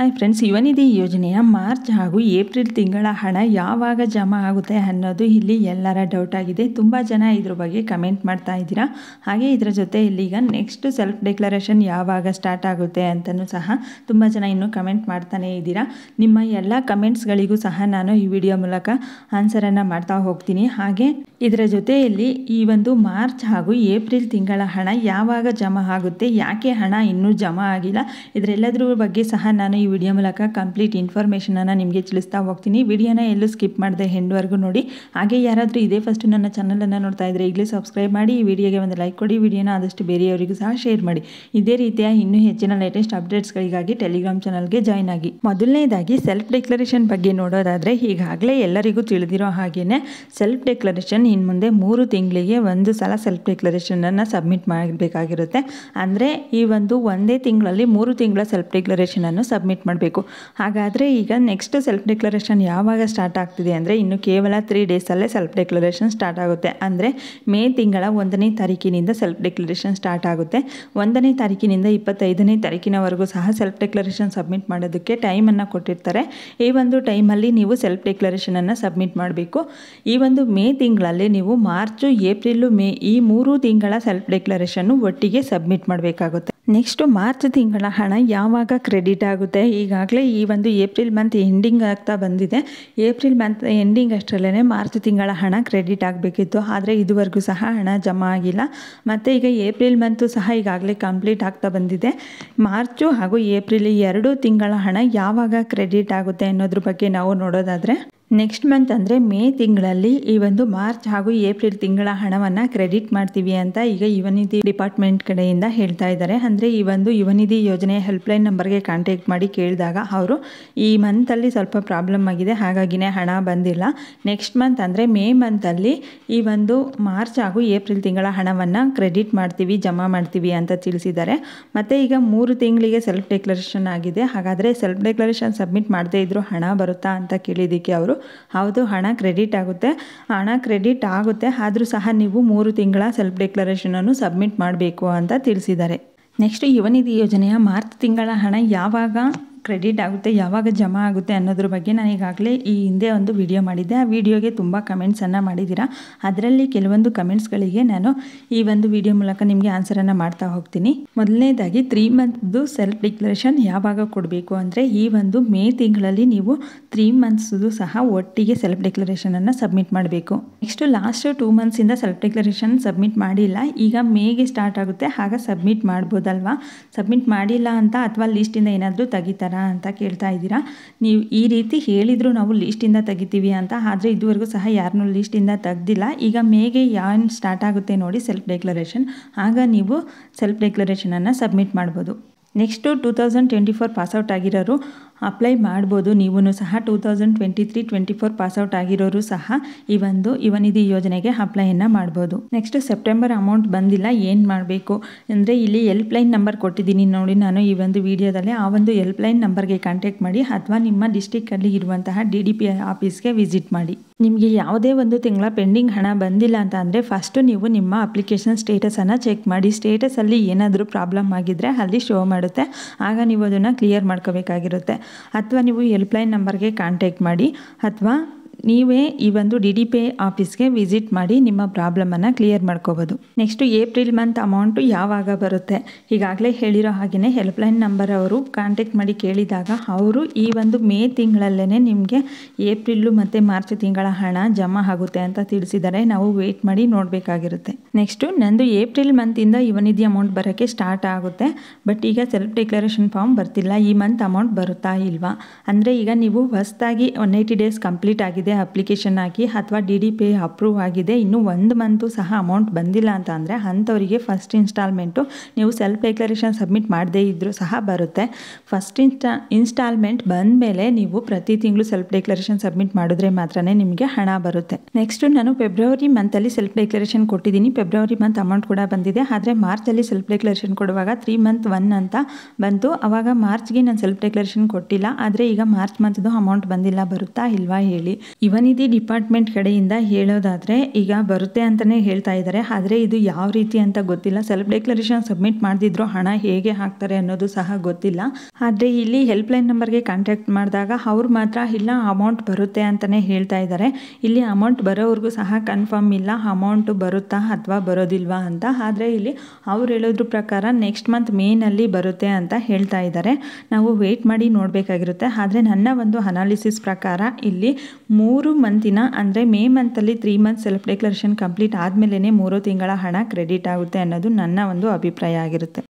Hi friends, Yuvanidhi ಯೋಜನೆಯ March ಹಾಗೂ April ತಿಂಗಳ ಹಣ ಯಾವಾಗ ಜಮಾ ಆಗುತ್ತೆ ಅನ್ನೋದು ಇಲ್ಲಿ ಎಲ್ಲರ ಡೌಟ್ ಆಗಿದೆ. ತುಂಬ ಜನ ಇದ್ರ ಬಗ್ಗೆ ಕಮೆಂಟ್ ಮಾಡ್ತಾ ಇದ್ದೀರಾ. ಹಾಗೆ ಇದರ ಜೊತೆ ಇಲ್ಲಿಗ ನೆಕ್ಸ್ಟ್ ಸೆಲ್ಫ್ ಡಿಕ್ಲರೇಷನ್ ಯಾವಾಗ ಸ್ಟಾರ್ಟ್ ಆಗುತ್ತೆ ಅಂತಲೂ ಸಹ ತುಂಬ ಜನ ಇನ್ನೂ ಕಮೆಂಟ್ ಮಾಡ್ತಾನೇ ಇದ್ದೀರಾ. ನಿಮ್ಮ ಎಲ್ಲ ಕಮೆಂಟ್ಸ್ಗಳಿಗೂ ಸಹ ನಾನು ಈ ವಿಡಿಯೋ ಮೂಲಕ ಆನ್ಸರನ್ನು ಮಾಡ್ತಾ ಹೋಗ್ತೀನಿ. ಹಾಗೆ ಇದರ ಜೊತೆಯಲ್ಲಿ ಈ ಒಂದು ಮಾರ್ಚ್ ಹಾಗೂ ಏಪ್ರಿಲ್ ತಿಂಗಳ ಹಣ ಯಾವಾಗ ಜಮಾ ಆಗುತ್ತೆ, ಯಾಕೆ ಹಣ ಇನ್ನೂ ಜಮಾ ಆಗಿಲ್ಲ, ಇದರೆಲ್ಲದರ ಬಗ್ಗೆ ಸಹ ನಾನು ಈ ವಿಡಿಯೋ ಮೂಲಕ ಕಂಪ್ಲೀಟ್ ಇನ್ಫಾರ್ಮೇಷನನ್ನು ನಿಮಗೆ ತಿಳಿಸ್ತಾ ಹೋಗ್ತೀನಿ. ವಿಡಿಯೋನ ಎಲ್ಲೂ ಸ್ಕಿಪ್ ಮಾಡದೆ ಎಂಡ್ವರೆಗೂ ನೋಡಿ. ಹಾಗೆ ಯಾರಾದರೂ ಇದೇ ಫಸ್ಟ್ ನನ್ನ ಚಾನಲನ್ನು ನೋಡ್ತಾ ಇದ್ದರೆ ಈಗಲೇ ಸಬ್ಸ್ಕ್ರೈಬ್ ಮಾಡಿ, ಈ ವಿಡಿಯೋಗೆ ಒಂದು ಲೈಕ್ ಕೊಡಿ, ವಿಡಿಯೋನ ಆದಷ್ಟು ಬೇರೆಯವರಿಗೂ ಸಹ ಶೇರ್ ಮಾಡಿ. ಇದೇ ರೀತಿಯ ಇನ್ನೂ ಹೆಚ್ಚಿನ ಲೇಟೆಸ್ಟ್ ಅಪ್ಡೇಟ್ಸ್ಗಳಿಗಾಗಿ ಟೆಲಿಗ್ರಾಮ್ ಚಾನಲ್ಗೆ ಜಾಯ್ನ್ ಆಗಿ. ಮೊದಲನೇದಾಗಿ ಸೆಲ್ಫ್ ಡಿಕ್ಲರೇಷನ್ ಬಗ್ಗೆ ನೋಡೋದಾದರೆ, ಈಗಾಗಲೇ ಎಲ್ಲರಿಗೂ ತಿಳಿದಿರೋ ಹಾಗೆಯೇ ಸೆಲ್ಫ್ ಡಿಕ್ಲರೇಷನ್ ಇನ್ನು ಮುಂದೆ 3 ತಿಂಗಳಿಗೆ ಒಂದು ಸಲ ಸೆಲ್ಫ್ ಡಿಕ್ಲರೇಷನನ್ನು ಸಬ್ಮಿಟ್ ಮಾಡಬೇಕಾಗಿರುತ್ತೆ. ಅಂದರೆ ಈ ಒಂದೇ ತಿಂಗಳಲ್ಲಿ 3 ತಿಂಗಳ ಸೆಲ್ಫ್ ಡಿಕ್ಲರೇಷನನ್ನು ಸಬ್ಮಿಟ್ ಮಾಡಬೇಕು. ಹಾಗಾದರೆ ಈಗ ನೆಕ್ಸ್ಟ್ ಸೆಲ್ಫ್ ಡಿಕ್ಲರೇಷನ್ ಯಾವಾಗ ಸ್ಟಾರ್ಟ್ ಆಗ್ತಿದೆ ಅಂದರೆ, ಇನ್ನು ಕೇವಲ 3 ಡೇಸಲ್ಲೇ ಸೆಲ್ಫ್ ಡಿಕ್ಲರೇಷನ್ ಸ್ಟಾರ್ಟ್ ಆಗುತ್ತೆ. ಅಂದರೆ ಮೇ ತಿಂಗಳ 1ನೇ ತಾರೀಕಿನಿಂದ ಸೆಲ್ಫ್ ಡಿಕ್ಲರೇಷನ್ ಸ್ಟಾರ್ಟ್ ಆಗುತ್ತೆ. 1ನೇ ತಾರೀಕಿನಿಂದ 25ನೇ ತಾರೀಕಿನವರೆಗೂ ಸಹ ಸೆಲ್ಫ್ ಡಿಕ್ಲರೇಷನ್ ಸಬ್ಮಿಟ್ ಮಾಡೋದಕ್ಕೆ ಟೈಮನ್ನು ಕೊಟ್ಟಿರ್ತಾರೆ. ಈ ಟೈಮಲ್ಲಿ ನೀವು ಸೆಲ್ಫ್ ಡಿಕ್ಲರೇಷನನ್ನು ಸಬ್ಮಿಟ್ ಮಾಡಬೇಕು. ಈ ಮೇ ತಿಂಗಳಲ್ಲಿ ನೀವು ಮಾರ್ಚು, ಏಪ್ರಿಲು, ಮೇ ಈ 3 ತಿಂಗಳ ಸೆಲ್ಫ್ ಡಿಕ್ಲರೇಷನ್ನು ಒಟ್ಟಿಗೆ ಸಬ್ಮಿಟ್ ಮಾಡಬೇಕಾಗುತ್ತೆ. ನೆಕ್ಸ್ಟ್ ಮಾರ್ಚ್ ತಿಂಗಳ ಹಣ ಯಾವಾಗ ಕ್ರೆಡಿಟ್ ಆಗುತ್ತೆ, ಈಗಾಗಲೇ ಈ ಏಪ್ರಿಲ್ ಮಂತ್ ಎಂಡಿಂಗ್ ಆಗ್ತಾ ಬಂದಿದೆ. ಏಪ್ರಿಲ್ ಮಂತ್ ಎಂಡಿಂಗ್ ಅಷ್ಟರಲ್ಲೇ ಮಾರ್ಚ್ ತಿಂಗಳ ಹಣ ಕ್ರೆಡಿಟ್ ಆಗಬೇಕಿತ್ತು. ಆದರೆ ಇದುವರೆಗೂ ಸಹ ಹಣ ಜಮಾ ಆಗಿಲ್ಲ. ಮತ್ತು ಈಗ ಏಪ್ರಿಲ್ ಮಂತು ಸಹ ಈಗಾಗಲೇ ಕಂಪ್ಲೀಟ್ ಆಗ್ತಾ ಬಂದಿದೆ. ಮಾರ್ಚು ಹಾಗೂ ಏಪ್ರಿಲ್ 2 ತಿಂಗಳ ಹಣ ಯಾವಾಗ ಕ್ರೆಡಿಟ್ ಆಗುತ್ತೆ ಅನ್ನೋದ್ರ ಬಗ್ಗೆ ನಾವು ನೋಡೋದಾದರೆ, ನೆಕ್ಸ್ಟ್ ಮಂತ್ ಅಂದರೆ ಮೇ ತಿಂಗಳಲ್ಲಿ ಈ ಮಾರ್ಚ್ ಹಾಗೂ ಏಪ್ರಿಲ್ ತಿಂಗಳ ಹಣವನ್ನು ಕ್ರೆಡಿಟ್ ಮಾಡ್ತೀವಿ ಅಂತ ಈಗ ಯುವನಿಧಿ ಡಿಪಾರ್ಟ್ಮೆಂಟ್ ಕಡೆಯಿಂದ ಹೇಳ್ತಾ ಇದ್ದಾರೆ. ಅಂದರೆ ಈ ಯುವನಿಧಿ ಯೋಜನೆಯ ಹೆಲ್ಪ್ಲೈನ್ ನಂಬರ್ಗೆ ಕಾಂಟ್ಯಾಕ್ಟ್ ಮಾಡಿ ಕೇಳಿದಾಗ ಅವರು ಈ ಮಂತಲ್ಲಿ ಸ್ವಲ್ಪ ಪ್ರಾಬ್ಲಮ್ ಆಗಿದೆ, ಹಾಗಾಗಿನೇ ಹಣ ಬಂದಿಲ್ಲ. ನೆಕ್ಸ್ಟ್ ಮಂತ್ ಅಂದರೆ ಮೇ ಮಂತಲ್ಲಿ ಈ ಮಾರ್ಚ್ ಹಾಗೂ ಏಪ್ರಿಲ್ ತಿಂಗಳ ಹಣವನ್ನು ಕ್ರೆಡಿಟ್ ಮಾಡ್ತೀವಿ, ಜಮಾ ಮಾಡ್ತೀವಿ ಅಂತ ತಿಳಿಸಿದ್ದಾರೆ. ಮತ್ತು ಈಗ 3 ತಿಂಗಳಿಗೆ ಸೆಲ್ಫ್ ಡಿಕ್ಲರೇಷನ್ ಆಗಿದೆ. ಹಾಗಾದರೆ ಸೆಲ್ಫ್ ಡಿಕ್ಲರೇಷನ್ ಸಬ್ಮಿಟ್ ಮಾಡದೇ ಇದ್ದರೂ ಹಣ ಬರುತ್ತಾ ಅಂತ ಕೇಳಿದ್ದಕ್ಕೆ ಅವರು ಹೌದು, ಹಣ ಕ್ರೆಡಿಟ್ ಆಗುತ್ತೆ, ಆದರೂ ಸಹ ನೀವು 3 ತಿಂಗಳ ಸೆಲ್ಫ್ ಡಿಕ್ಲರೇಷನನ್ನು ಸಬ್ಮಿಟ್ ಮಾಡಬೇಕು ಅಂತ ತಿಳಿಸಿದ್ದಾರೆ. ನೆಕ್ಸ್ಟ್ ಯುವನಿಧಿ ಯೋಜನೆಯ ಮಾರ್ಚ್ ತಿಂಗಳ ಹಣ ಯಾವಾಗ ಕ್ರೆಡಿಟ್ ಆಗುತ್ತೆ, ಯಾವಾಗ ಜಮಾ ಆಗುತ್ತೆ ಅನ್ನೋದ್ರ ಬಗ್ಗೆ ನಾನು ಈಗಾಗಲೇ ಈ ಹಿಂದೆ ವಿಡಿಯೋ ಮಾಡಿದ್ದೆ. ಆ ವಿಡಿಯೋಗೆ ತುಂಬ ಕಮೆಂಟ್ಸನ್ನು ಮಾಡಿದ್ದೀರಾ. ಅದರಲ್ಲಿ ಕೆಲವೊಂದು ಕಮೆಂಟ್ಸ್ಗಳಿಗೆ ನಾನು ಈ ವಿಡಿಯೋ ಮೂಲಕ ನಿಮಗೆ ಆನ್ಸರನ್ನು ಮಾಡ್ತಾ ಹೋಗ್ತೀನಿ. ಮೊದಲನೇದಾಗಿ 3 ಮಂತ್ದು ಸೆಲ್ಫ್ ಡಿಕ್ಲರೇಷನ್ ಯಾವಾಗ ಕೊಡಬೇಕು ಅಂದರೆ, ಈ ಮೇ ತಿಂಗಳಲ್ಲಿ ನೀವು 3 ಮಂತ್ಸ್ದು ಸಹ ಒಟ್ಟಿಗೆ ಸೆಲ್ಫ್ ಡಿಕ್ಲರೇಷನನ್ನು ಸಬ್ಮಿಟ್ ಮಾಡಬೇಕು. ನೆಕ್ಸ್ಟ್ ಲಾಸ್ಟ್ 2 ಮಂತ್ಸಿಂದ ಸೆಲ್ಫ್ ಡಿಕ್ಲರೇಷನ್ ಸಬ್ಮಿಟ್ ಮಾಡಿಲ್ಲ, ಈಗ ಮೇಗೆ ಸ್ಟಾರ್ಟ್ ಆಗುತ್ತೆ, ಆಗ ಸಬ್ಮಿಟ್ ಮಾಡ್ಬೋದಲ್ವಾ. ಸಬ್ಮಿಟ್ ಮಾಡಿಲ್ಲ ಅಂತ ಅಥವಾ ಲೀಸ್ಟಿಂದ ಏನಾದರೂ ತೆಗಿತಾರೆ ಅಂತ ಕೇಳ್ತಾ ಇದ್ದೀರಾ. ನೀವು ಈ ರೀತಿ ಹೇಳಿದ್ರು ನಾವು ಲೀಸ್ಟಿಂದ ತೆಗಿತೀವಿ ಅಂತ, ಆದರೆ ಇದುವರೆಗೂ ಸಹ ಯಾರನ್ನೂ ಲೀಸ್ಟಿಂದ ತೆಗ್ದಿಲ್ಲ. ಈಗ ಮೇಗೆ ಏನು ಸ್ಟಾರ್ಟ್ ಆಗುತ್ತೆ ನೋಡಿ ಸೆಲ್ಫ್ ಡಿಕ್ಲರೇಷನ್, ಆಗ ನೀವು ಸೆಲ್ಫ್ ಡಿಕ್ಲರೇಷನನ್ನು ಸಬ್ಮಿಟ್ ಮಾಡ್ಬೋದು. ನೆಕ್ಸ್ಟು 2024 ಪಾಸ್ಔಟ್ ಆಗಿರೋರು ಅಪ್ಲೈ ಮಾಡ್ಬೋದು. ನೀವು ಸಹ 2023-24 ಪಾಸ್ಔಟ್ ಆಗಿರೋರು ಸಹ ಈ ಯುವನಿಧಿ ಯೋಜನೆಗೆ ಅಪ್ಲೈಯನ್ನು ಮಾಡ್ಬೋದು. ನೆಕ್ಸ್ಟ್ ಸೆಪ್ಟೆಂಬರ್ ಅಮೌಂಟ್ ಬಂದಿಲ್ಲ, ಏನು ಮಾಡಬೇಕು ಅಂದರೆ, ಇಲ್ಲಿ ಹೆಲ್ಪ್ಲೈನ್ ನಂಬರ್ ಕೊಟ್ಟಿದ್ದೀನಿ ನೋಡಿ ನಾನು ಈ ವಿಡಿಯೋದಲ್ಲಿ. ಆ ಹೆಲ್ಪ್ಲೈನ್ ನಂಬರ್ಗೆ ಕಾಂಟ್ಯಾಕ್ಟ್ ಮಾಡಿ ಅಥವಾ ನಿಮ್ಮ ಡಿಸ್ಟಿಕ್ಕಲ್ಲಿ ಇರುವಂತಹ DDP ಆಫೀಸ್ಗೆ ವಿಸಿಟ್ ಮಾಡಿ. ನಿಮಗೆ ಯಾವುದೇ ತಿಂಗಳ ಪೆಂಡಿಂಗ್ ಹಣ ಬಂದಿಲ್ಲ ಅಂತ ಅಂದರೆ, ಫಸ್ಟು ನೀವು ನಿಮ್ಮ ಅಪ್ಲಿಕೇಶನ್ ಸ್ಟೇಟಸನ್ನು ಚೆಕ್ ಮಾಡಿ. ಸ್ಟೇಟಸಲ್ಲಿ ಏನಾದರೂ ಪ್ರಾಬ್ಲಮ್ ಆಗಿದ್ದರೆ ಅಲ್ಲಿ ಶೋ ಮಾಡುತ್ತೆ, ಆಗ ನೀವು ಅದನ್ನು ಕ್ಲಿಯರ್ ಮಾಡ್ಕೋಬೇಕಾಗಿರುತ್ತೆ. ಅಥವಾ ನೀವು ಹೆಲ್ಪ್ಲೈನ್ ನಂಬರ್ಗೆ ಕಾಂಟ್ಯಾಕ್ಟ್ ಮಾಡಿ, ಅಥವಾ ನೀವೇ ಈ DDP ಆಫೀಸ್ಗೆ ವಿಸಿಟ್ ಮಾಡಿ ನಿಮ್ಮ ಪ್ರಾಬ್ಲಮನ್ನು ಕ್ಲಿಯರ್ ಮಾಡ್ಕೋಬೋದು. ನೆಕ್ಸ್ಟು ಏಪ್ರಿಲ್ ಮಂತ್ ಅಮೌಂಟು ಯಾವಾಗ ಬರುತ್ತೆ, ಈಗಾಗಲೇ ಹೇಳಿರೋ ಹಾಗೆಯೇ ಹೆಲ್ಪ್ಲೈನ್ ನಂಬರ್ ಅವರು ಕಾಂಟ್ಯಾಕ್ಟ್ ಮಾಡಿ ಕೇಳಿದಾಗ ಅವರು ಈ ಮೇ ತಿಂಗಳಲ್ಲೇ ನಿಮಗೆ ಏಪ್ರಿಲು ಮತ್ತು ಮಾರ್ಚ್ ತಿಂಗಳ ಹಣ ಜಮಾ ಆಗುತ್ತೆ ಅಂತ ತಿಳಿಸಿದ್ದಾರೆ. ನಾವು ವೆಯ್ಟ್ ಮಾಡಿ ನೋಡಬೇಕಾಗಿರುತ್ತೆ. ನೆಕ್ಸ್ಟು ನಂದು ಏಪ್ರಿಲ್ ಮಂತಿಂದ ಯುವನಿಧಿ ಅಮೌಂಟ್ ಬರೋಕ್ಕೆ ಸ್ಟಾರ್ಟ್ ಆಗುತ್ತೆ. ಬಟ್ ಈಗ ಸೆಲ್ಫ್ ಡಿಕ್ಲರೇಷನ್ ಫಾರ್ಮ್ ಬರ್ತಿಲ್ಲ, ಈ ಮಂತ್ ಅಮೌಂಟ್ ಬರುತ್ತಾ ಇಲ್ವಾ ಅಂದರೆ, ಈಗ ನೀವು ಹೊಸದಾಗಿ 180 ಡೇಸ್ ಕಂಪ್ಲೀಟ್ ಆಗಿದೆ ಅಪ್ಲಿಕೇಶನ್ ಹಾಕಿ, ಅಥವಾ DDP ಅಪ್ರೂವ್ ಆಗಿದೆ, ಇನ್ನೂ 1 ಮಂತು ಸಹ ಅಮೌಂಟ್ ಬಂದಿಲ್ಲ ಅಂತ ಅಂದರೆ ಅಂಥವರಿಗೆ ಫಸ್ಟ್ ಇನ್ಸ್ಟಾಲ್ಮೆಂಟು ನೀವು ಸೆಲ್ಫ್ ಡಿಕ್ಲರೇಷನ್ ಸಬ್ಮಿಟ್ ಮಾಡದೇ ಇದ್ದರೂ ಸಹ ಬರುತ್ತೆ. ಫಸ್ಟ್ ಇನ್ಸ್ಟಾಲ್ಮೆಂಟ್ ಬಂದ ಮೇಲೆ ನೀವು ಪ್ರತಿ ತಿಂಗಳು ಸೆಲ್ಫ್ ಡಿಕ್ಲರೇಷನ್ ಸಬ್ಮಿಟ್ ಮಾಡಿದ್ರೆ ಮಾತ್ರ ನಿಮಗೆ ಹಣ ಬರುತ್ತೆ. ನೆಕ್ಸ್ಟ್ ನಾನು ಫೆಬ್ರವರಿ ಮಂತಲ್ಲಿ ಸೆಲ್ಫ್ ಡಿಕ್ಲರೇಷನ್ ಕೊಟ್ಟಿದ್ದೀನಿ. ಫೆಬ್ರವರಿ ಮಂತ್ ಅಮೌಂಟ್ ಕೂಡ ಬಂದಿದೆ. ಆದರೆ ಮಾರ್ಚಲ್ಲಿ ಸೆಲ್ಫ್ ಡಿಕ್ಲರೇಷನ್ ಕೊಡುವಾಗ 3 ಮಂತ್ 1 ಅಂತ ಬಂತು. ಆವಾಗ ಮಾರ್ಚ್ಗೆ ನಾನು ಸೆಲ್ಫ್ ಡಿಕ್ಲರೇಷನ್ ಕೊಟ್ಟಿಲ್ಲ. ಆದರೆ ಈಗ ಮಾರ್ಚ್ ಮಂತ್ದು ಅಮೌಂಟ್ ಬಂದಿಲ್ಲ, ಬರುತ್ತಾ ಇಲ್ವಾ ಹೇಳಿ. ಯುವನಿಧಿ ಡಿಪಾರ್ಟ್ಮೆಂಟ್ ಕಡೆಯಿಂದ ಹೇಳೋದಾದರೆ ಈಗ ಬರುತ್ತೆ ಅಂತಲೇ ಹೇಳ್ತಾ ಇದ್ದಾರೆ. ಆದರೆ ಇದು ಯಾವ ರೀತಿ ಅಂತ ಗೊತ್ತಿಲ್ಲ. ಸೆಲ್ಫ್ ಡಿಕ್ಲರೇಷನ್ ಸಬ್ಮಿಟ್ ಮಾಡದಿದ್ರು ಹಣ ಹೇಗೆ ಹಾಕ್ತಾರೆ ಅನ್ನೋದು ಸಹ ಗೊತ್ತಿಲ್ಲ. ಆದರೆ ಇಲ್ಲಿ ಹೆಲ್ಪ್ಲೈನ್ ನಂಬರ್ಗೆ ಕಾಂಟ್ಯಾಕ್ಟ್ ಮಾಡಿದಾಗ ಅವ್ರು ಮಾತ್ರ ಇಲ್ಲ ಅಮೌಂಟ್ ಬರುತ್ತೆ ಅಂತಲೇ ಹೇಳ್ತಾ ಇದ್ದಾರೆ. ಇಲ್ಲಿ ಅಮೌಂಟ್ ಬರೋವರೆಗೂ ಸಹ ಕನ್ಫರ್ಮ್ ಇಲ್ಲ ಅಮೌಂಟು ಬರುತ್ತಾ ಅಥವಾ ಬರೋದಿಲ್ವಾ ಅಂತ. ಆದರೆ ಇಲ್ಲಿ ಅವ್ರು ಹೇಳೋದ್ರ ಪ್ರಕಾರ ನೆಕ್ಸ್ಟ್ ಮಂತ್ ಮೇನಲ್ಲಿ ಬರುತ್ತೆ ಅಂತ ಹೇಳ್ತಾ ಇದ್ದಾರೆ. ನಾವು ವೆಯ್ಟ್ ಮಾಡಿ ನೋಡಬೇಕಾಗಿರುತ್ತೆ. ಆದರೆ ನನ್ನ ಒಂದು ಅನಾಲಿಸಿಸ್ ಪ್ರಕಾರ ಇಲ್ಲಿ 3 ಮಂತಿನ ಅಂದರೆ ಮೇ ಮಂತಲ್ಲಿ 3 ಮಂತ್ ಸೆಲ್ಫ್ ಡಿಕ್ಲರೇಷನ್ ಕಂಪ್ಲೀಟ್ ಆದಮೇಲೆ 3 ತಿಂಗಳ ಹಣ ಕ್ರೆಡಿಟ್ ಆಗುತ್ತೆ ಅನ್ನೋದು ನನ್ನ ಒಂದು ಅಭಿಪ್ರಾಯ ಆಗಿರುತ್ತೆ.